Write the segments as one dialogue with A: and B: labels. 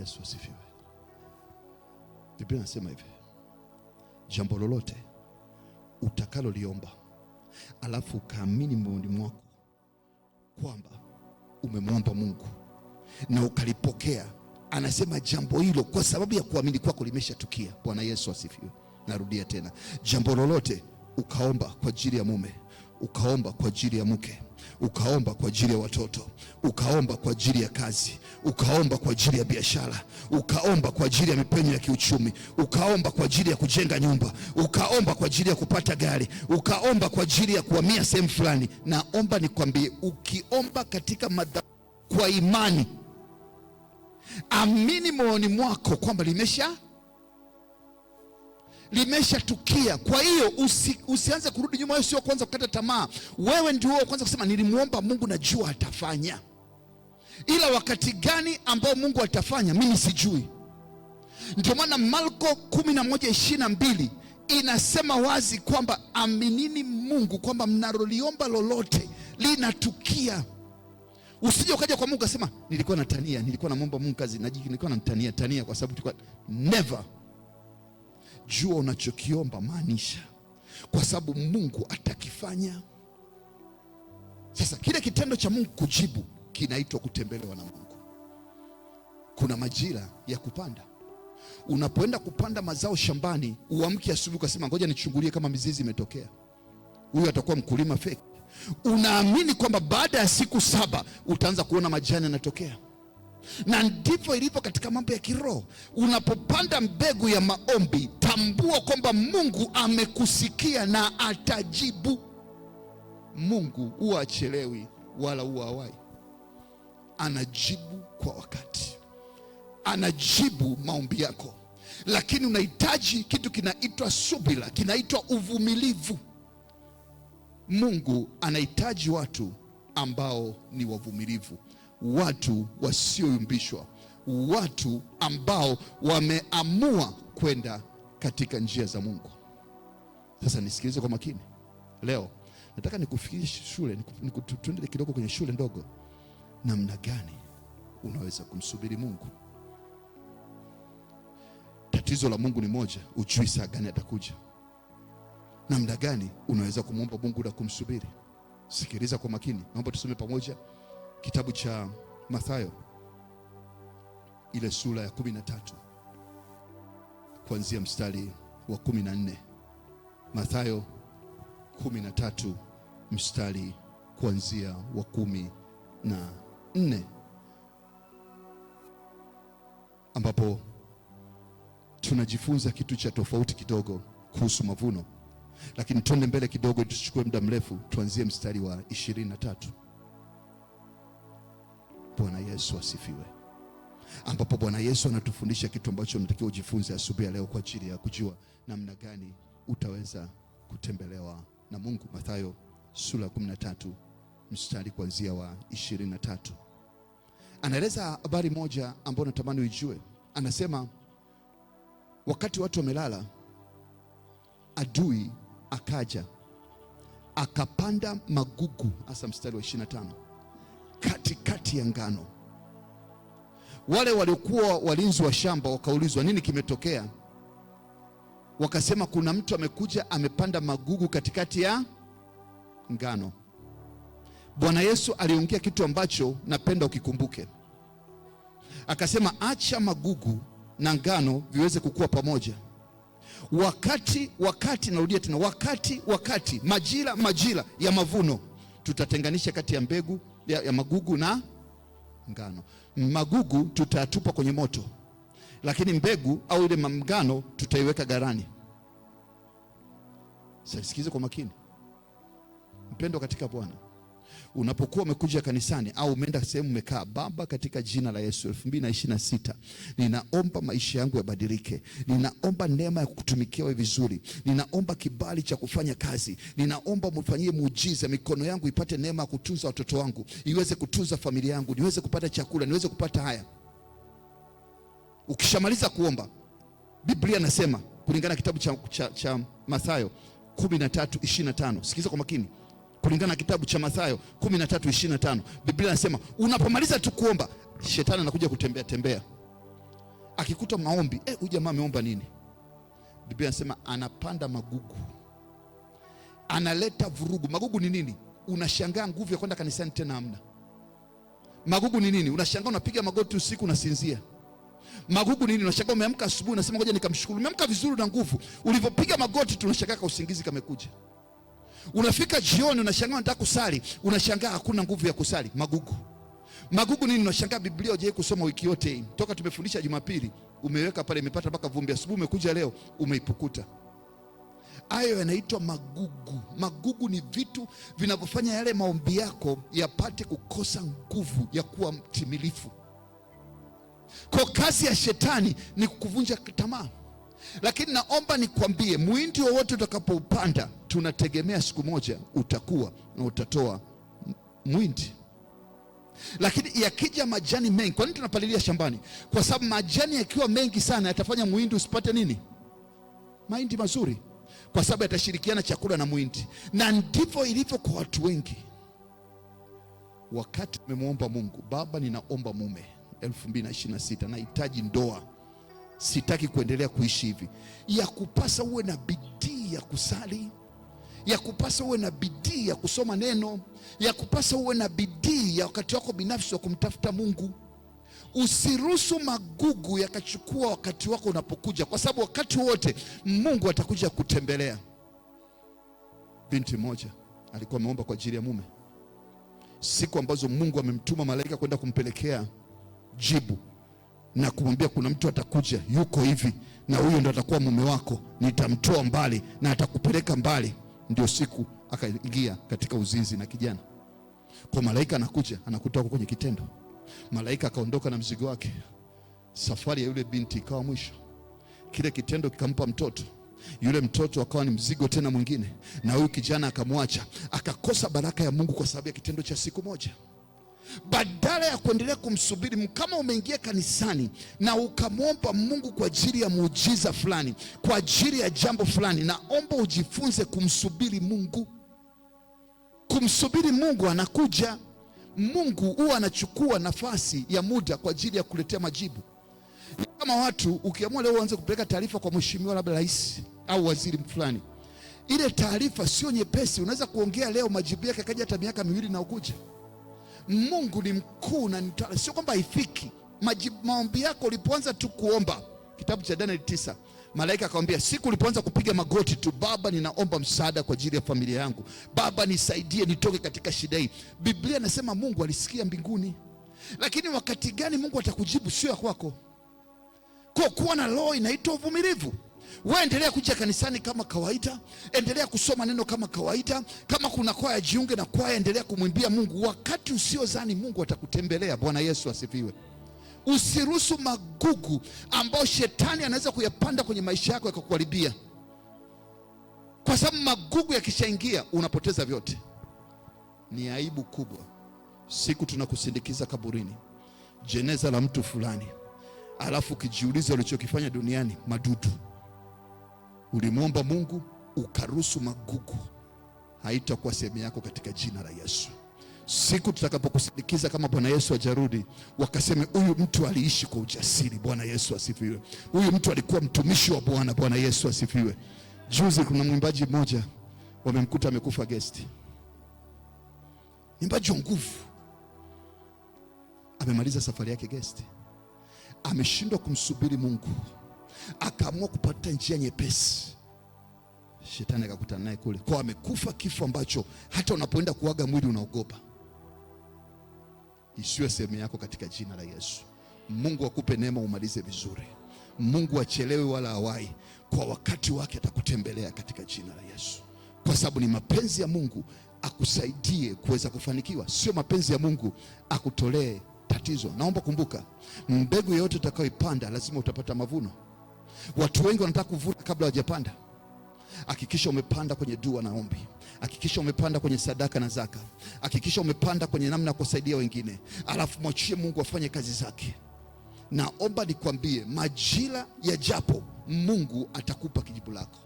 A: Yesu asifiwe. Biblia inasema hivi, jambo lolote utakaloliomba alafu ukaamini moyoni mwako kwamba umemwomba Mungu na ukalipokea, anasema jambo hilo kwa sababu ya kuamini kwako limeshatukia. Bwana Yesu asifiwe. Narudia tena, jambo lolote ukaomba kwa ajili ya mume, ukaomba kwa ajili ya mke, ukaomba kwa ajili ya watoto, ukaomba kwa ajili ya kazi, ukaomba kwa ajili ya biashara, ukaomba kwa ajili ya mipenyo ya kiuchumi, ukaomba kwa ajili ya kujenga nyumba, ukaomba kwa ajili ya kupata gari, ukaomba kwa ajili ya kuhamia sehemu fulani, naomba nikwambie, ukiomba katika madhabahu kwa imani, amini moyoni mwako kwamba limeshatukia. Kwa hiyo usianze kurudi nyuma. Wewe sio kwanza kukata tamaa, wewe ndio kwanza kusema nilimuomba Mungu, najua atafanya. Ila wakati gani ambao Mungu atafanya mimi sijui. Ndio maana Marko 11:22 inasema wazi kwamba aminini Mungu kwamba mnaloliomba lolote linatukia. Usije ukaja kwa Mungu asema nilikuwa natania, nilikuwa namuomba Mungu kazi, nilikuwa namtania kwa sababu tulikuwa never. Jua unachokiomba, maanisha, kwa sababu Mungu atakifanya. Sasa kile kitendo cha Mungu kujibu kinaitwa kutembelewa na Mungu. Kuna majira ya kupanda. Unapoenda kupanda mazao shambani, uamke asubuhi ukasema ngoja nichungulie kama mizizi imetokea. Huyu atakuwa mkulima fake. Unaamini kwamba baada ya siku 7 utaanza kuona majani yanatokea. Na ndivyo ilivyo katika mambo ya kiroho. Unapopanda mbegu ya maombi, tambua kwamba Mungu amekusikia na atajibu. Mungu huwa achelewi wala huwa hawai. Anajibu kwa wakati, anajibu maombi yako. Lakini unahitaji kitu kinaitwa subira, kinaitwa uvumilivu. Mungu anahitaji watu ambao ni wavumilivu, watu wasioyumbishwa, watu ambao wameamua kwenda katika njia za Mungu. Sasa nisikilize kwa makini. Leo nataka nikufikishe shule, tuende kidogo kwenye shule ndogo. Namna gani unaweza kumsubiri Mungu? Tatizo la Mungu ni moja, ujui saa gani atakuja. Namna gani unaweza kumwomba Mungu na kumsubiri? Sikiliza kwa makini. Naomba tusome pamoja kitabu cha Mathayo ile sura ya 13 kuanzia mstari wa 14. Mathayo 13 mstari kuanzia wa 14, ambapo tunajifunza kitu cha tofauti kidogo kuhusu mavuno. Lakini tuende mbele kidogo, tusichukue muda mrefu, tuanzie mstari wa 23. Bwana Yesu asifiwe. Ambapo Bwana Yesu anatufundisha kitu ambacho tunatakiwa ujifunze asubuhi ya leo kwa ajili ya kujua namna gani utaweza kutembelewa na Mungu. Mathayo sura 13 mstari kuanzia wa 23. Anaeleza habari moja ambayo natamani uijue. Anasema wakati watu wamelala, adui akaja akapanda magugu, hasa mstari wa 25, katikati ya ngano. Wale waliokuwa walinzi wa shamba wakaulizwa nini kimetokea? Wakasema kuna mtu amekuja amepanda magugu katikati ya ngano. Bwana Yesu aliongea kitu ambacho napenda ukikumbuke. Akasema acha magugu na ngano viweze kukua pamoja. Wakati narudia tena, wakati majira ya mavuno, tutatenganisha kati ya mbegu ya magugu na ngano. Magugu tutatupa kwenye moto, lakini mbegu au ile ngano tutaiweka garani. Sasa sikize kwa makini, mpendo katika Bwana. Unapokuwa umekuja kanisani au umeenda sehemu umekaa, Baba, katika jina la Yesu 2026 ninaomba maisha yangu yabadilike. Ninaomba neema ya kukutumikia wewe vizuri. Ninaomba kibali cha kufanya kazi. Ninaomba mfanyie muujiza, mikono yangu ipate neema ya kutunza watoto wangu, iweze kutunza familia yangu, niweze kupata chakula, niweze kupata haya. Ukishamaliza kuomba, Biblia inasema kulingana na kitabu cha Mathayo 13:25. Sikiza kwa makini. Kulingana na kitabu cha Mathayo 13:25, Biblia inasema unapomaliza tu kuomba, shetani anakuja kutembea. akikuta maombi, huyu jamaa ameomba nini? Biblia inasema anapanda magugu, analeta vurugu. Magugu ni nini? Unashangaa nguvu ya kwenda kanisani tena hamna. Magugu ni nini? Unashangaa unapiga magoti usiku unasinzia. Magugu ni nini? Unashangaa umeamka asubuhi unasema ngoja nikamshukuru. Umeamka vizuri na nguvu, ulivyopiga magoti tunashangaa ka usingizi kamekuja. Unafika jioni unashangaa unataka kusali, unashangaa hakuna nguvu ya kusali. Magugu. Magugu nini? Unashangaa Biblia hujai kusoma wiki yote hii. Toka tumefundisha Jumapili, umeweka pale imepata mpaka vumbi, asubuhi umekuja leo umeipukuta. Hayo yanaitwa magugu. Magugu ni vitu vinavyofanya yale maombi yako yapate kukosa nguvu ya kuwa mtimilifu. Kwa kazi ya shetani ni kukuvunja tamaa. Lakini naomba nikwambie, muhindi wowote utakapoupanda, tunategemea siku moja utakuwa na utatoa muhindi. Lakini yakija majani mengi, kwa nini tunapalilia shambani? Kwa sababu majani yakiwa mengi sana yatafanya muhindi usipate nini? Mahindi mazuri. Kwa sababu yatashirikiana chakula na muhindi. Na ndivyo ilivyo kwa watu wengi. Wakati umemwomba Mungu, Baba ninaomba mume 2026, nahitaji ndoa, sitaki kuendelea kuishi hivi, ya kupasa uwe na bidii ya kusali, ya kupasa uwe na bidii ya kusoma neno, ya kupasa uwe na bidii ya wakati wako binafsi wa kumtafuta Mungu. Usiruhusu magugu yakachukua wakati wako unapokuja, kwa sababu wakati wote Mungu atakuja kutembelea. Binti moja alikuwa ameomba kwa ajili ya mume. Siku ambazo Mungu amemtuma malaika kwenda kumpelekea jibu na kumwambia kuna mtu atakuja, yuko hivi na huyo ndo atakuwa mume wako, nitamtoa mbali na atakupeleka mbali, ndio siku akaingia katika uzinzi na kijana. Kwa malaika anakuja, anakuta kwenye kitendo. Malaika akaondoka na mzigo wake. Safari ya yule binti ikawa mwisho. Kile kitendo kikampa mtoto. Yule mtoto akawa ni mzigo tena mwingine, na huyu kijana akamwacha, akakosa baraka ya Mungu kwa sababu ya kitendo cha siku moja. Badala ya kuendelea kumsubiri, kama umeingia kanisani na ukamwomba Mungu kwa ajili ya muujiza fulani, kwa ajili ya jambo fulani, naomba ujifunze kumsubiri Mungu. Kumsubiri Mungu, anakuja. Mungu huwa anachukua nafasi ya muda kwa ajili ya kuletea majibu. Kama watu ukiamua leo uanze kupeleka taarifa kwa mheshimiwa labda rais au waziri fulani, ile taarifa sio nyepesi. Unaweza kuongea leo, majibu yake kaja hata miaka 2 na ukuja. Mungu ni mkuu na sio kwamba haifiki. Maombi yako ulipoanza tu kuomba, kitabu cha Danieli 9, malaika akamwambia siku ulipoanza kupiga magoti tu, Baba ninaomba msaada kwa ajili ya familia yangu, Baba nisaidie nitoke katika shida hii. Biblia inasema Mungu alisikia mbinguni. Lakini wakati gani Mungu atakujibu sio ya kwako. Kwa kuwa na roho inaitwa uvumilivu. Wewe endelea kuja kanisani kama kawaida, endelea kusoma neno kama kawaida. Kama kuna kwaya, jiunge na kwaya, endelea kumwimbia Mungu. Wakati usiozani Mungu atakutembelea. Bwana Yesu asifiwe. Usiruhusu magugu ambayo shetani anaweza kuyapanda kwenye maisha yako yakakuharibia, kwa sababu magugu yakishaingia unapoteza vyote. Ni aibu kubwa siku tunakusindikiza kaburini, jeneza la mtu fulani, alafu kijiuliza ulichokifanya duniani madudu. Ulimwomba Mungu ukaruhusu magugu, haitakuwa sehemu yako katika jina la Yesu. Siku tutakapokusindikiza kama Bwana Yesu ajarudi, wakaseme huyu mtu aliishi kwa ujasiri. Bwana Yesu asifiwe. Huyu mtu alikuwa mtumishi wa Bwana. Bwana Yesu asifiwe. Juzi kuna mwimbaji mmoja wamemkuta amekufa guest. Mwimbaji wa nguvu, amemaliza safari yake guest. Ameshindwa kumsubiri Mungu, akaamua kupata njia nyepesi. Shetani akakutana naye kule. Kwa amekufa kifo ambacho hata unapoenda kuaga mwili unaogopa. Isiwe sehemu yako katika jina la Yesu. Mungu akupe neema umalize vizuri. Mungu achelewe wala hawai, kwa wakati wake atakutembelea katika jina la Yesu. Kwa sababu ni mapenzi ya Mungu akusaidie kuweza kufanikiwa, sio mapenzi ya Mungu akutolee tatizo. Naomba kumbuka, mbegu yoyote utakayoipanda lazima utapata mavuno. Watu wengi wanataka kuvuna kabla hawajapanda. Hakikisha umepanda kwenye dua na ombi. Hakikisha umepanda kwenye sadaka na zaka. Hakikisha umepanda kwenye namna ya kusaidia wengine, alafu mwachie Mungu afanye kazi zake. Naomba nikwambie, majira ya japo Mungu atakupa kijibu lako.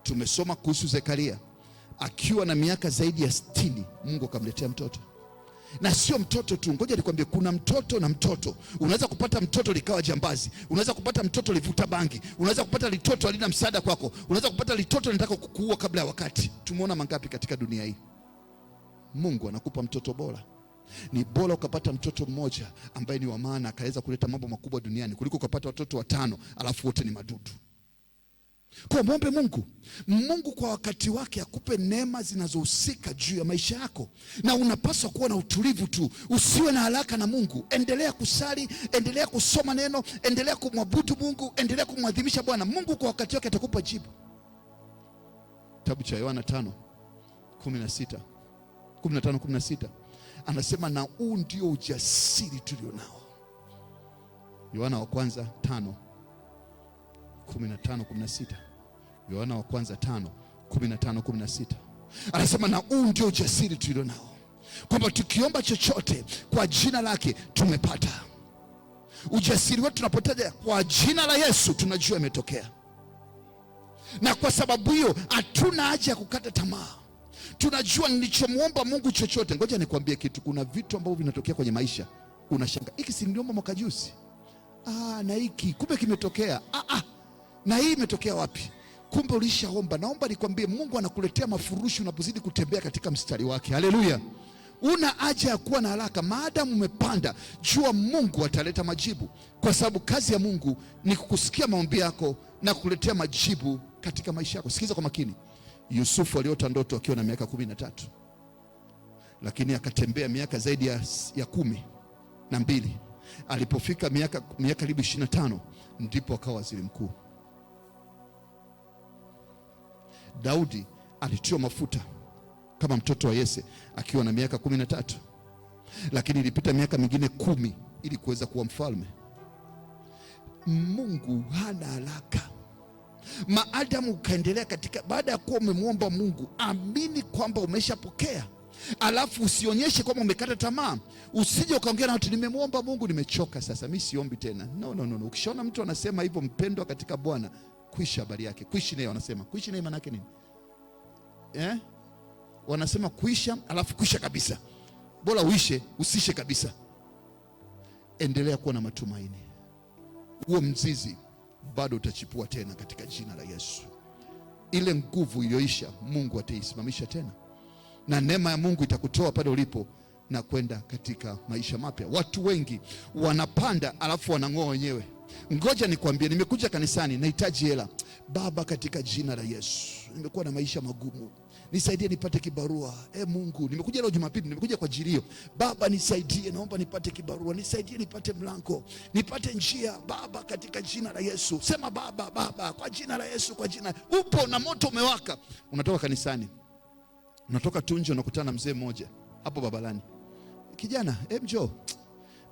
A: Tumesoma kuhusu Zekaria, akiwa na miaka zaidi ya 60 Mungu akamletea mtoto. Na sio mtoto tu, ngoja nikwambie, kuna mtoto na mtoto. Unaweza kupata mtoto likawa jambazi, unaweza kupata mtoto livuta bangi, unaweza kupata litoto halina msaada kwako, unaweza kupata litoto linataka kukuua kabla ya wakati. Tumeona mangapi katika dunia hii? Mungu anakupa mtoto bora. Ni bora ukapata mtoto mmoja ambaye ni wa maana akaweza kuleta mambo makubwa duniani kuliko ukapata watoto 5 alafu wote ni madudu. Kwa muombe Mungu. Mungu kwa wakati wake akupe neema zinazohusika juu ya maisha yako. Na unapaswa kuwa na utulivu tu. Usiwe na haraka na Mungu. Endelea kusali, endelea kusoma neno, endelea kumwabudu Mungu, endelea kumwadhimisha Bwana. Mungu kwa wakati wake atakupa jibu. Kitabu cha Yohana 15:16 anasema, na huu ndio ujasiri tulionao. Yohana wa kwanza 5:15-16. Yohana wa kwanza 5:15-16. Anasema, na huu ndio ujasiri tulionao, kwamba tukiomba chochote kwa jina lake tumepata. Ujasiri wetu tunapotaja kwa jina la Yesu tunajua imetokea. Na kwa sababu hiyo hatuna haja ya kukata tamaa. Tunajua nilichomuomba Mungu chochote. Ngoja nikwambie kitu, kuna vitu ambavyo vinatokea kwenye maisha unashangaa, hiki si niliomba mwaka juzi? Na hiki kumbe kimetokea. Na hii imetokea wapi? Kumbe ulishaomba. Naomba nikwambie, Mungu anakuletea mafurushi unapozidi kutembea katika mstari wake. Haleluya. Una haja ya kuwa na haraka. Maadamu umepanda, jua Mungu ataleta majibu, kwa sababu kazi ya Mungu ni kukusikia maombi yako na kukuletea majibu katika maisha yako. Sikiza kwa makini. Yusufu aliota ndoto akiwa na miaka 13, lakini akatembea miaka zaidi ya 12. Alipofika miaka karibu 25 ndipo akawa waziri mkuu. Daudi alitiwa mafuta kama mtoto wa Yese akiwa na miaka 13, lakini ilipita miaka mingine 10 ili kuweza kuwa mfalme. Mungu hana haraka. Maadamu ukaendelea katika, baada ya kuwa umemwomba Mungu, amini kwamba umeshapokea. Alafu usionyeshe kwamba umekata tamaa. Usije ukaongea na watu, nimemwomba Mungu nimechoka sasa mimi siombi tena. No. Ukishaona mtu anasema hivyo, mpendwa katika Bwana, kuisha habari yake. Kuishi naye, wanasema kuishi naye maana yake nini? Wanasema kuisha alafu kuisha kabisa. Bora uishe, usishe kabisa. Endelea kuwa na matumaini. Huo mzizi bado utachipua tena katika jina la Yesu. Ile nguvu iliyoisha Mungu ataisimamisha tena, na neema ya Mungu itakutoa pale ulipo na kwenda katika maisha mapya. Watu wengi wanapanda alafu wanang'oa wenyewe. Ngoja nikwambie, nimekuja kanisani nahitaji hela. Baba, katika jina la Yesu, nimekuwa na maisha magumu, nisaidie nipate kibarua. Mungu, nimekuja leo Jumapili, nimekuja kwa ajili. Baba nisaidie, naomba nipate kibarua, nisaidie nipate mlango, nipate njia. Baba, katika jina la Yesu. Sema baba, kwa jina la Yesu, kwa jina. Upo na moto umewaka. Unatoka kanisani, unatoka tu nje, unakutana na mzee mmoja hapo babalani. Kijana, njoo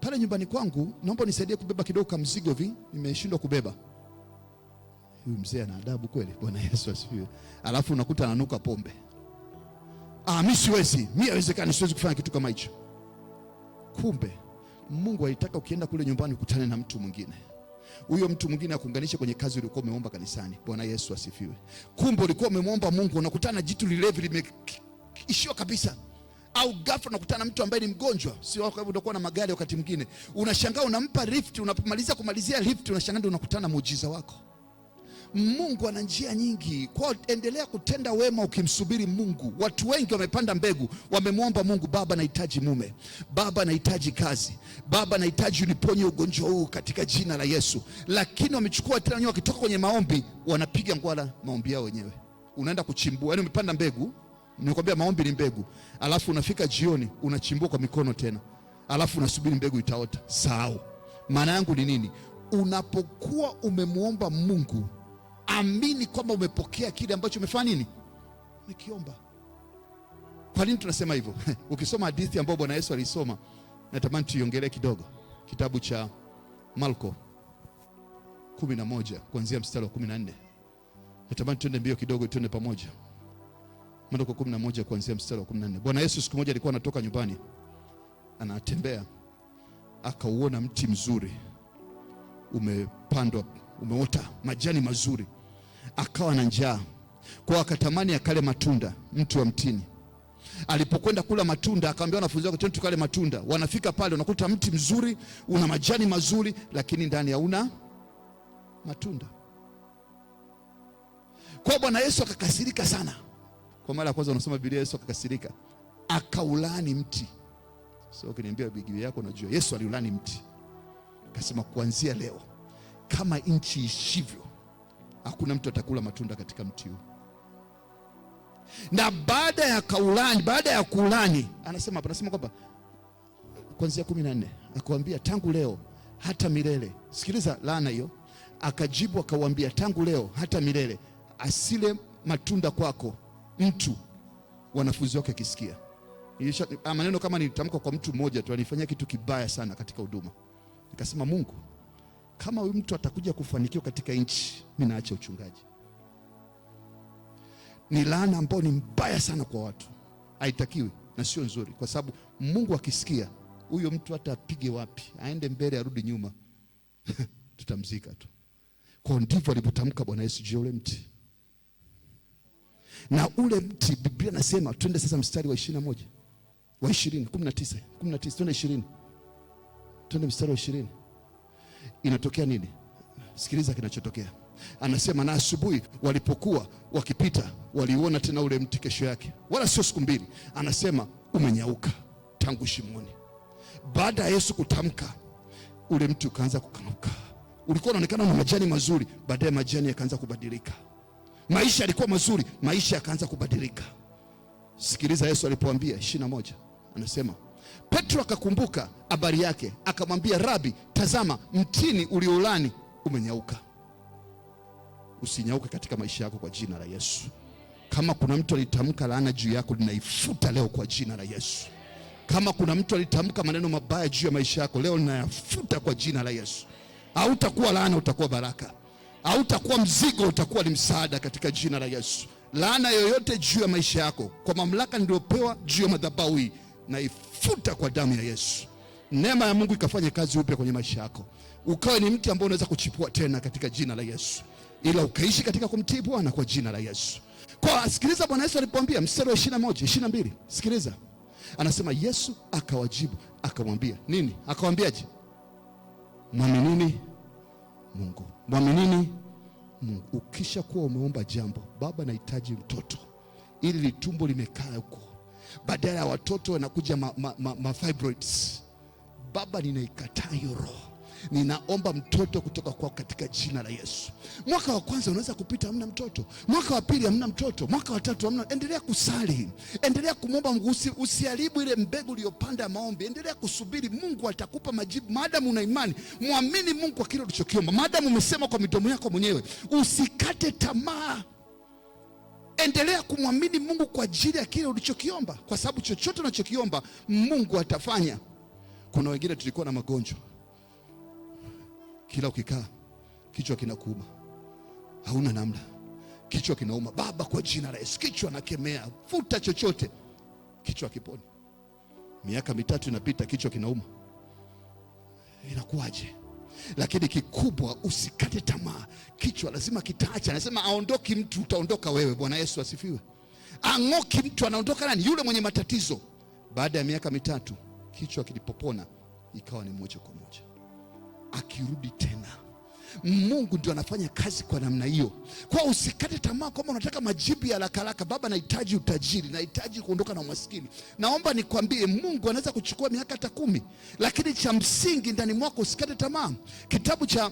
A: pale nyumbani kwangu, naomba nisaidie kubeba kidogo kama mzigo hivi, nimeshindwa kubeba. Huyu mzee ana adabu kweli. Bwana Yesu asifiwe. Alafu unakuta ananuka pombe. Mimi siwezi, mimi haiwezekani, siwezi kufanya kitu kama hicho. Kumbe Mungu alitaka ukienda kule nyumbani ukutane na mtu mwingine. Huyo mtu mwingine akuunganishe kwenye kazi ulikuwa umeomba kanisani. Bwana Yesu asifiwe. Kumbe ulikuwa umemwomba Mungu, unakutana na jitu lilevi limeishiwa kabisa. Au ghafla unakutana na mtu ambaye ni mgonjwa. Sio kwa sababu utakuwa na magari, wakati mwingine unashangaa unampa lift, unapomalizia lift unashangaa ndio unakutana na muujiza wako. Mungu ana njia nyingi. Kwa endelea kutenda wema ukimsubiri Mungu. Watu wengi wamepanda mbegu, wamemwomba Mungu, Baba nahitaji mume, Baba nahitaji kazi, Baba nahitaji uniponye ugonjwa huu katika jina la Yesu. Lakini wamechukua tena nyuma, wakitoka kwenye maombi wanapiga ngwala maombi yao wenyewe. Unaenda kuchimbua, yaani umepanda mbegu. Nimekwambia maombi ni mbegu. Alafu unafika jioni unachimbua kwa mikono tena. Alafu unasubiri mbegu itaota. Sahau. Maana yangu ni nini? Unapokuwa umemwomba Mungu, amini kwamba umepokea kile ambacho umefanya nini? Umekiomba. Kwa nini tunasema hivyo? Ukisoma hadithi ambayo Bwana Yesu alisoma, natamani tuiongelee kidogo. Kitabu cha Marko 11 kuanzia mstari wa 14. Natamani tuende mbio kidogo, tuende pamoja. Marko 11 kuanzia mstari wa 14. Bwana Yesu siku moja alikuwa anatoka nyumbani, anatembea, akauona mti mzuri umepandwa, umeota majani mazuri. Akawa na njaa, kwa akatamani akale matunda mti wa mtini. Alipokwenda kula matunda, akamwambia wanafunzi wake, twende tukale matunda. Wanafika pale, wanakuta mti mzuri, una majani mazuri, lakini ndani hauna matunda. Kwa Bwana Yesu akakasirika sana. Kwa mara ya kwanza unasoma Biblia, Yesu akakasirika, akaulani mti. So ukiniambia Biblia yako unajua Yesu aliulani mti. Akasema kuanzia leo kama nchi ishivyo, hakuna mtu atakula matunda katika mti huu. Na baada ya kulani, anasema kwamba kuanzia 14 akamwambia tangu leo hata milele. Sikiliza laana hiyo. Akajibu akawaambia, tangu leo hata milele asile matunda kwako mtu. Wanafunzi wake akisikia maneno kama nitamka kwa mtu mmoja tu, alifanyia kitu kibaya sana katika huduma. Nikasema, Mungu, kama huyu mtu atakuja kufanikiwa katika nchi, mimi naacha uchungaji. Ni laana ambayo ni mbaya sana kwa watu, haitakiwi na sio nzuri, kwa sababu Mungu akisikia, huyo mtu hata apige wapi, aende mbele arudi nyuma tutamzika tu. Kwa ndivyo alipotamka Bwana Yesu juu ya ule mti. Na ule mti, Biblia nasema, twende sasa mstari wa 21 wa 20 19 twende 20, twende mstari wa 20. Inatokea nini? Sikiliza kinachotokea. Anasema, na asubuhi walipokuwa wakipita, waliuona tena ule mti kesho yake, wala sio siku mbili. Anasema umenyauka tangu shimoni. Baada ya Yesu kutamka, ule mti ukaanza kukauka. Ulikuwa unaonekana na majani mazuri, baadaye majani yakaanza kubadilika. Maisha yalikuwa mazuri, maisha yakaanza kubadilika. Sikiliza Yesu alipoambia 21, anasema Petro akakumbuka habari yake, akamwambia, Rabi, tazama mtini ulioulani umenyauka. Usinyauke katika maisha yako kwa jina la Yesu. Kama kuna mtu alitamka laana juu yako, ninaifuta leo kwa jina la Yesu. Kama kuna mtu alitamka maneno mabaya juu ya maisha yako, leo ninayafuta kwa jina la Yesu. Hautakuwa laana, utakuwa baraka. Hautakuwa mzigo, utakuwa ni msaada katika jina la Yesu. Laana yoyote juu ya maisha yako, kwa mamlaka niliyopewa juu ya madhabahu hii, naifuta kwa damu ya Yesu. Neema ya Mungu ikafanye kazi upya kwenye maisha yako, ukawe ni mti ambao unaweza kuchipua tena katika jina la Yesu, ila ukaishi katika kumtii Bwana kwa jina la Yesu. Kwa sikiliza Bwana Yesu alipoambia mstari wa 21, 22. Sikiliza. Anasema Yesu akawajibu akamwambia nini? Akawaambiaje? Mwaminini Mungu. Mwaminini Mungu. Ukisha kuwa umeomba jambo, Baba nahitaji mtoto, ili litumbo limekaa huko, badala ya watoto wanakuja fibroids. Baba ninaikataa hiyo roho. Ninaomba mtoto kutoka kwako katika jina la Yesu. Mwaka wa kwanza unaweza kupita hamna mtoto, mwaka wa pili hamna mtoto, mwaka wa tatu hamna. Endelea kusali, endelea kumwomba Mungu, usiharibu ile mbegu uliyopanda ya maombi. Endelea kusubiri, Mungu atakupa majibu maadamu una imani. Muamini Mungu kwa kile ulichokiomba, maadamu umesema kwa midomo yako mwenyewe. Usikate tamaa, endelea kumwamini Mungu kwa ajili ya kile ulichokiomba, kwa sababu chochote unachokiomba Mungu atafanya. Kuna wengine tulikuwa na magonjwa, kila ukikaa kichwa kinakuuma, hauna namna, kichwa kinauma. Baba kwa jina la Yesu, kichwa nakemea, futa chochote, kichwa kiponi. Miaka 3 inapita, kichwa kinauma, inakuwaje? Lakini kikubwa, usikate tamaa, kichwa lazima kitaacha. Anasema aondoki mtu, utaondoka wewe. Bwana Yesu asifiwe. Ang'oki mtu, anaondoka nani? Yule mwenye matatizo. Baada ya miaka 3 kichwa kilipopona, ikawa ni moja kwa moja, akirudi tena. Mungu ndio anafanya kazi kwa namna hiyo. Kwa usikate tamaa kama unataka majibu ya haraka. Baba nahitaji utajiri, nahitaji kuondoka na umaskini. Naomba nikwambie, Mungu anaweza kuchukua miaka hata 10, lakini cha msingi ndani mwako usikate tamaa. Kitabu cha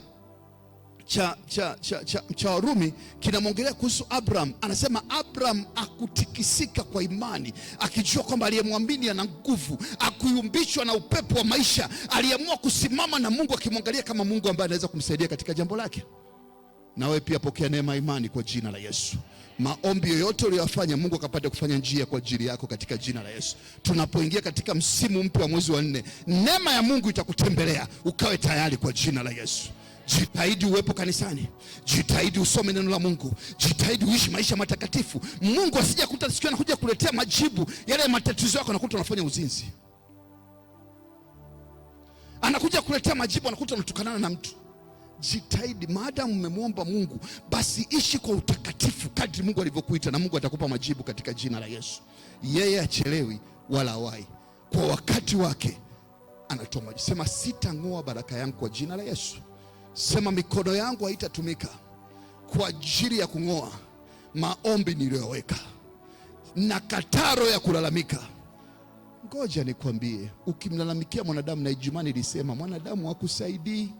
A: Warumi kinamwongelea kuhusu Abraham. Anasema Abraham akutikisika kwa imani, akijua kwamba aliyemwamini ana nguvu, akuyumbishwa na upepo wa maisha. Aliamua kusimama na Mungu, akimwangalia kama Mungu ambaye anaweza kumsaidia katika jambo lake. Na wewe pia pokea neema ya imani kwa jina la Yesu. Maombi yoyote uliyofanya, Mungu akapata kufanya njia kwa ajili yako katika jina la Yesu. Tunapoingia katika msimu mpya wa mwezi wa 4, neema ya Mungu itakutembelea, ukawe tayari kwa jina la Yesu. Jitahidi uwepo kanisani, jitahidi usome neno la Mungu, jitahidi uishi maisha matakatifu. Mungu asije kukuta siku anakuja kuletea majibu yale matatizo yako, anakuta unafanya uzinzi. Anakuja kuletea majibu, anakuta unatukana na mtu. Jitahidi, maadamu mmemwomba Mungu, basi ishi kwa utakatifu kadri Mungu alivyokuita, na Mungu atakupa majibu katika jina la Yesu. Yeye achelewi wala hawai, kwa wakati wake anatoa majibu. Sema, sitang'oa baraka yangu kwa jina la Yesu. Sema, mikono yangu haitatumika kwa ajili ya kung'oa maombi niliyoweka, na kataro ya kulalamika. Ngoja nikwambie, ukimlalamikia mwanadamu, na Ijumaa nilisema mwanadamu hakusaidii.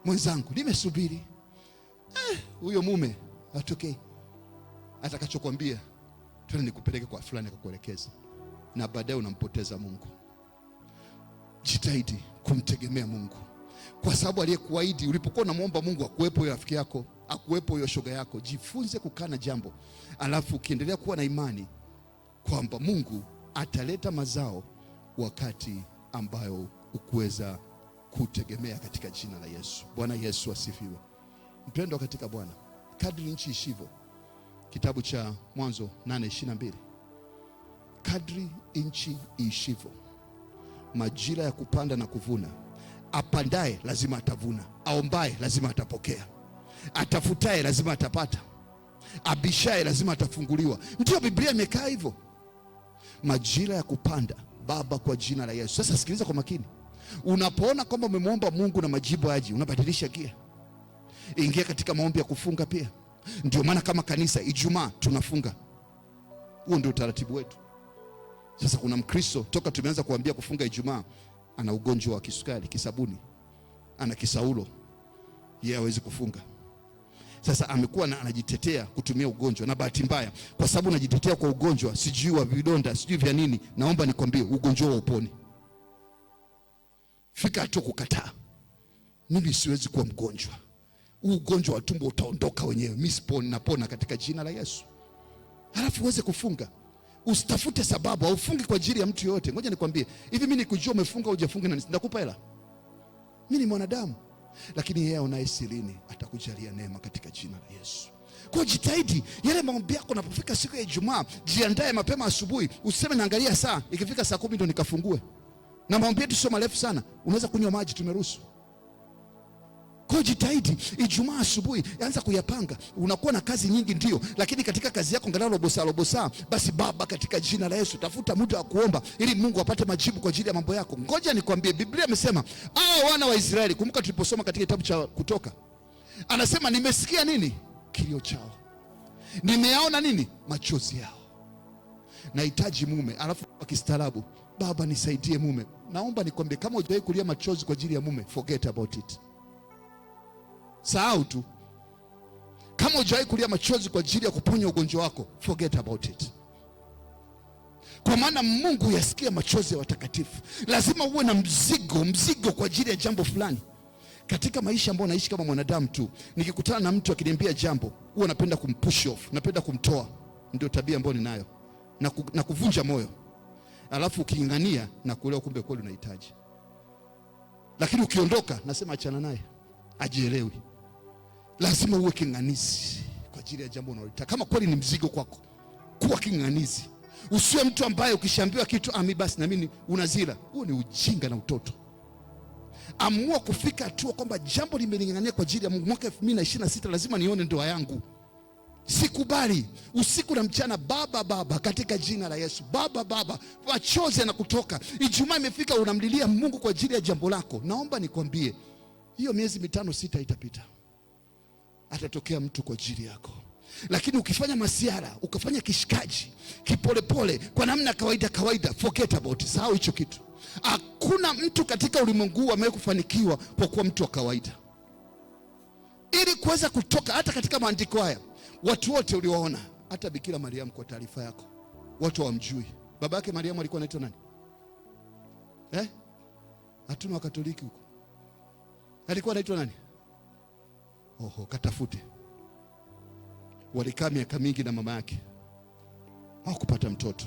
A: Mwenzangu, nimesubiri huyo mume atokee, atakachokwambia twende nikupeleke kwa fulani akakuelekeza, na baadaye unampoteza Mungu. Jitahidi kumtegemea Mungu, kwa sababu aliyekuahidi, ulipokuwa unamwomba Mungu akuwepo huyo rafiki yako, akuwepo huyo shoga yako. Jifunze kukana jambo, alafu ukiendelea kuwa na imani kwamba Mungu ataleta mazao wakati ambayo ukuweza kutegemea, katika jina la Yesu. Bwana Yesu asifiwe. Mpendwa katika Bwana, kadri nchi ishivyo, kitabu cha Mwanzo 8:22, kadri nchi ishivyo, majira ya kupanda na kuvuna, apandaye lazima atavuna, aombaye lazima atapokea, atafutaye lazima atapata, abishaye lazima atafunguliwa. Ndio Biblia imekaa hivyo. Majira ya kupanda, Baba, kwa jina la Yesu. Sasa sikiliza kwa makini. Unapoona kwamba umemwomba Mungu na majibu hayaji, unabadilisha gia, ingia katika maombi ya kufunga pia. Ndio maana kama kanisa Ijumaa tunafunga. Huo ndio utaratibu wetu. Sasa kuna Mkristo toka tumeanza kuambia kufunga Ijumaa, ana ugonjwa wa kisukari, kisabuni, ana kisaulo, yeye hawezi kufunga. Sasa amekuwa anajitetea kutumia ugonjwa, na bahati mbaya, kwa sababu anajitetea kwa ugonjwa, sijui wa vidonda, sijui vya nini, naomba nikwambie ugonjwa wa uponi. Fika hatua kukataa, mimi siwezi kuwa mgonjwa, huu ugonjwa wa tumbo utaondoka wenyewe, mimi siponi, napona katika jina la Yesu. Halafu uweze kufunga. Usitafute sababu, haufungi kwa ajili ya mtu yote. Ngoja nikwambie, hivi mimi nikujua umefunga au hujafunga na ndakupa hela? Mimi ni mwanadamu, lakini yeye anaye sirini atakujalia neema katika jina la Yesu. Kwa jitahidi, yale maombi yako unapofika siku ya Ijumaa, jiandae mapema asubuhi. Usiseme naangalia saa, ikifika saa 10 ndo nikafungue. Na maombi yetu sio marefu sana, unaweza kunywa maji, tumeruhusu. Kwa jitahidi, Ijumaa asubuhi anza kuyapanga. Unakuwa na kazi nyingi ndio, lakini katika kazi yako angalau robo saa, basi Baba, katika jina la Yesu, tafuta muda wa kuomba ili Mungu apate majibu kwa ajili ya mambo yako. Ngoja nikwambie, Biblia imesema wana wa Israeli, kumbuka tuliposoma katika kitabu cha Kutoka, anasema nimesikia nini? Kilio chao. Nimeyaona nini? Machozi yao. Nahitaji mume. Alafu akistaarabu, Baba nisaidie mume. Naomba nikwambie, kama hujawahi kulia machozi kwa ajili ya mume, forget about it. Sahau tu. Kama hujawahi kulia machozi kwa ajili ya kuponya ugonjwa wako, forget about it. Kwa maana Mungu yasikia machozi ya watakatifu. Lazima uwe na mzigo kwa ajili ya jambo fulani. Katika maisha ambayo naishi kama mwanadamu tu, nikikutana na mtu akiniambia jambo, huwa napenda kumpush off, napenda kumtoa. Ndio tabia ambayo ninayo. Na kuvunja moyo. Alafu uking'ania na kuelewa kumbe kweli unahitaji. Lakini ukiondoka, nasema achana naye, ajielewi. Lazima uwe king'anizi kwa ajili ya jambo unalotaka. Kama kweli ni mzigo kwako, kuwa king'anizi. Usiwe mtu ambaye ukishambiwa kitu basi na mimi unazila. Huo ni ujinga na utoto. Amua kufika hatua kwamba jambo limelingania kwa ajili ya Mungu. Mwaka 2026 lazima nione ndoa yangu. Sikubali usiku na mchana, Baba, katika jina la Yesu. Baba, machozi yanakutoka. Ijumaa imefika, unamlilia Mungu kwa ajili ya jambo lako. Naomba nikwambie, hiyo miezi 5-6 itapita. Atatokea mtu kwa ajili yako. Lakini ukifanya masiara, ukafanya kishikaji, kipolepole, kwa namna kawaida, forget about it. Sahau hicho kitu. Hakuna mtu katika ulimwengu amekufanikiwa kwa kuwa mtu wa kawaida. Ili kuweza kutoka, hata katika maandiko haya, watu wote uliowaona, hata Bikira Mariamu, kwa taarifa yako, watu hawamjui. Baba yake Mariamu alikuwa anaitwa nani? Hatuna wa Katoliki huko. Alikuwa anaitwa nani? Katafute. Walikaa miaka mingi na mama yake, hawakupata mtoto.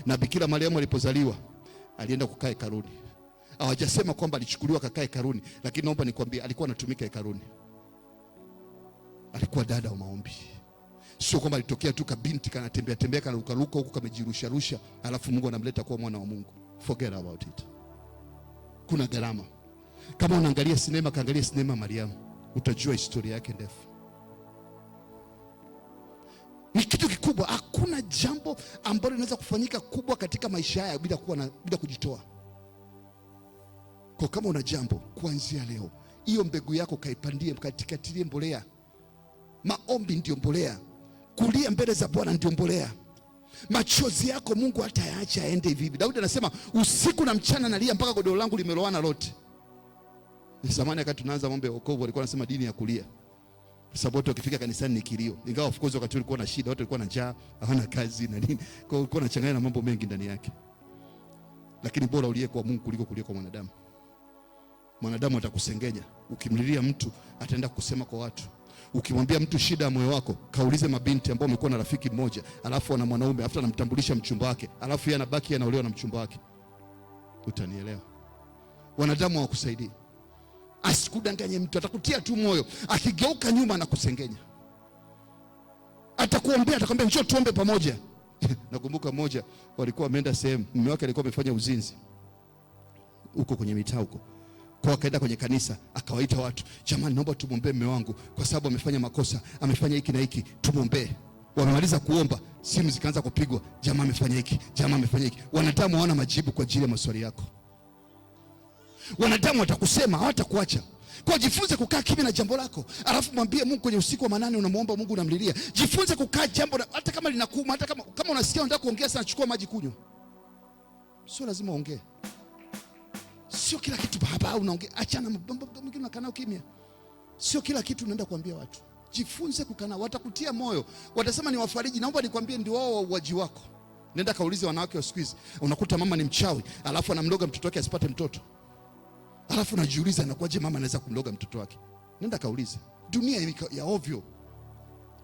A: Na Bikira Mariamu alipozaliwa, alienda kukaa hekaluni. Hawajasema kwamba alichukuliwa kakaa hekaluni, lakini naomba nikwambie, alikuwa anatumika hekaluni. Alikuwa dada wa maombi. Sio kwamba alitokea tu kabinti kanatembea kanaruka huko kamejirusha, alafu Mungu anamleta kuwa mwana wa Mungu. Forget about it. Kuna gharama. Kama unaangalia sinema, kaangalia sinema Mariamu, utajua historia yake ndefu. Ni kitu kikubwa. Hakuna jambo ambalo linaweza kufanyika kubwa katika maisha haya bila kujitoa. Kwa kama una jambo, kuanzia leo, hiyo mbegu yako kaipandie, katikatilie mbolea. Maombi ndio mbolea. Kulia mbele za Bwana ndio mbolea. Machozi yako Mungu hatayaacha aende hivi. Daudi anasema usiku na mchana nalia mpaka godoro langu limelowana lote. Zamani wakati tunaanza mambo ya wokovu walikuwa wanasema dini ya kulia. Sababu watu wakifika kanisani ni kilio. Ingawa of course wakati ulikuwa na shida, watu walikuwa na njaa, hawana kazi na nini. Kwa hiyo ulikuwa unachanganya na mambo mengi ndani yake. Lakini bora ulie kwa Mungu kuliko kulia kwa mwanadamu. Mwanadamu atakusengenya. Ukimlilia mtu ataenda kusema kwa watu. Ukimwambia mtu shida ya moyo wako, kaulize mabinti ambao wamekuwa na rafiki mmoja, alafu ana mwanaume, alafu anamtambulisha mchumba wake, alafu yeye anabaki anaolewa na mchumba wake. Utanielewa. Wanadamu hawakusaidii. Asikudanganye mtu, atakutia tu moyo, akigeuka nyuma anakusengenya. Atakuombea, atakwambia njoo tuombe pamoja. Nakumbuka mmoja walikuwa wameenda sehemu, mume wake alikuwa amefanya uzinzi huko kwenye mitaa huko. Kwa akaenda kwenye kanisa, akawaita watu, jamani naomba tumwombee mume wangu kwa sababu amefanya makosa, amefanya hiki na hiki, tumwombee. Wamemaliza kuomba, simu zikaanza kupigwa, jamaa amefanya hiki, jamaa amefanya hiki. Wanadamu hawana majibu kwa ajili ya maswali yako. Wanadamu watakusema, hawatakuacha. Kwa jifunze kukaa kimya na jambo lako. Alafu mwambie Mungu kwenye usiku wa manane unamuomba Mungu, unamlilia. Jifunze kukaa jambo hata kama linakuuma, hata kama unasikia unataka kuongea sana, chukua maji kunywa. Sio lazima uongee. Sio kila kitu baba unaongea, achana mambo mengine unakaa kimya. Sio kila kitu unaenda kuambia watu. Jifunze kukana, watakutia moyo. Watasema ni wafariji, naomba nikwambie ndio wao wauaji wako. Nenda kaulize wanawake wa siku hizi. Unakuta mama ni mchawi, alafu anamloga mtoto wake asipate mtoto. Alafu unajiuliza inakuwaje mama anaweza kumloga mtoto wake? Nenda kaulize. Dunia ya ovyo.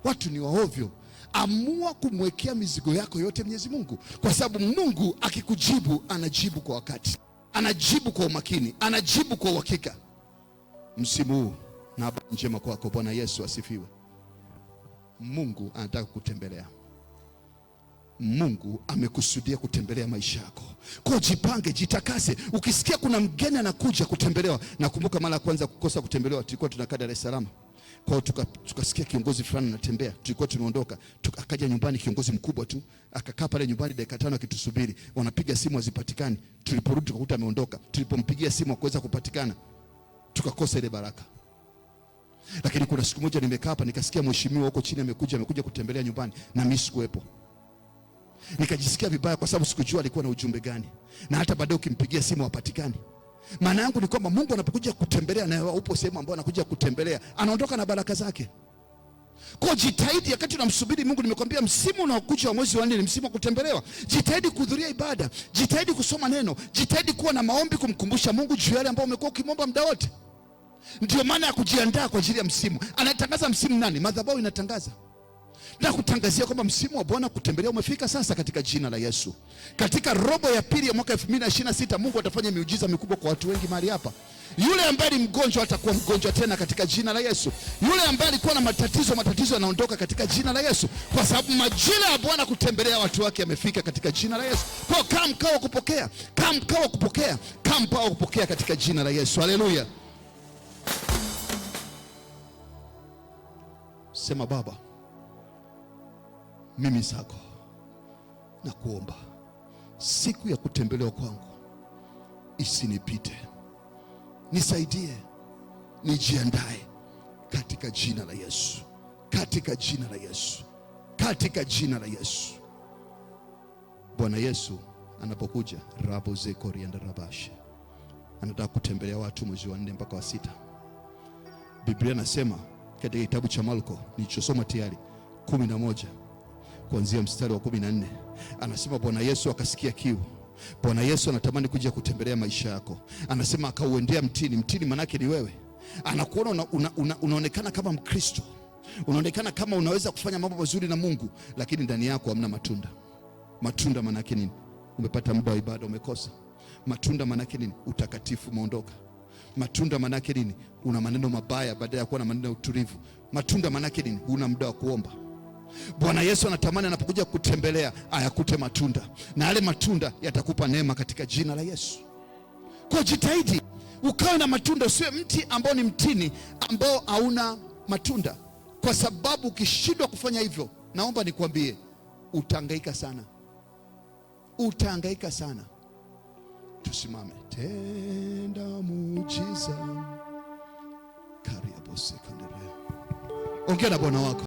A: Watu ni wa ovyo. Amua kumwekea mizigo yako yote Mwenyezi Mungu, kwa sababu Mungu akikujibu anajibu kwa wakati. Anajibu kwa umakini, anajibu kwa uhakika. Msimu huu na habari njema kwako. Bwana Yesu asifiwe. Mungu anataka kutembelea. Mungu amekusudia kutembelea maisha yako. Kwa jipange, jitakase. Ukisikia kuna mgeni anakuja kutembelewa. Nakumbuka mara ya kwanza kukosa kutembelewa, tulikuwa tunakaa Dar es Salaam. Kwa hiyo tukasikia kiongozi fulani anatembea. Tulikuwa tumeondoka, akaja nyumbani kiongozi mkubwa tu, akakaa pale nyumbani dakika 5 akitusubiri. Wanapiga simu hazipatikani. Tuliporudi tukakuta ameondoka. Tulipompigia simu hakuweza kupatikana. Tukakosa ile baraka. Lakini kuna siku moja nimekaa hapa nikasikia mheshimiwa huko chini amekuja kutembelea nyumbani na mimi sikuwepo. Nikajisikia vibaya kwa sababu sikujua alikuwa na ujumbe gani. Na hata baadaye ukimpigia simu hapatikani. Maana yangu ni kwamba Mungu anapokuja kutembelea na upo sehemu ambayo anakuja kutembelea, anaondoka na baraka zake. Kwa jitahidi wakati unamsubiri Mungu, nimekwambia msimu unaokuja wa mwezi wa 4 ni msimu wa kutembelewa. Jitahidi kuhudhuria ibada, jitahidi kusoma neno, jitahidi kuwa na maombi kumkumbusha Mungu juu ya yale ambayo umekuwa ukimwomba muda wote. Ndio maana ya kujiandaa kwa ajili ya msimu. Anatangaza msimu nani? Madhabahu inatangaza. Na kutangazia kwamba msimu wa Bwana kutembelea umefika sasa katika jina la Yesu. Katika robo ya pili ya mwaka 2026 Mungu atafanya miujiza mikubwa kwa watu wengi mahali hapa. Yule ambaye ni mgonjwa atakuwa mgonjwa tena katika jina la Yesu. Yule ambaye alikuwa na matatizo yanaondoka katika jina la Yesu. Kwa sababu majira ya Bwana kutembelea watu wake yamefika katika jina la Yesu. Kwa kama mkao kupokea, kama mkao kupokea, kama mkao kupokea katika jina la Yesu. Haleluya. Sema Baba, mimi zako na kuomba siku ya kutembelewa kwangu isinipite. Nisaidie, nijiandae katika jina la Yesu. Katika jina la Yesu. Katika jina la Yesu. Bwana Yesu anapokuja rabo zekori and rabashe, anataka kutembelea watu mwezi wa 4 mpaka wa 6. Biblia nasema katika kitabu cha Marko nilichosoma tayari 11 kuanzia mstari wa 14, anasema Bwana Yesu akasikia kiu. Bwana Yesu anatamani kuja kutembelea maisha yako. Anasema akauendea mtini. Mtini manake ni wewe. Anakuona unaonekana kama Mkristo. Unaonekana kama unaweza kufanya mambo mazuri na Mungu, lakini ndani yako hamna matunda. Matunda manake nini? Umepata muda wa ibada umekosa. Matunda manake nini? Utakatifu umeondoka. Matunda manake nini? Una maneno mabaya badala ya kuwa na maneno ya utulivu. Matunda manake nini? Una muda wa kuomba. Bwana Yesu anatamani anapokuja kutembelea ayakute matunda, na yale matunda yatakupa neema katika jina la Yesu. Kwa jitahidi ukawe na matunda, usiwe mti ambao ni mtini ambao hauna matunda, kwa sababu ukishindwa kufanya hivyo, naomba nikwambie, utahangaika sana, utahangaika sana. Tusimame. Tenda muujiza. Ongea na Bwana wako.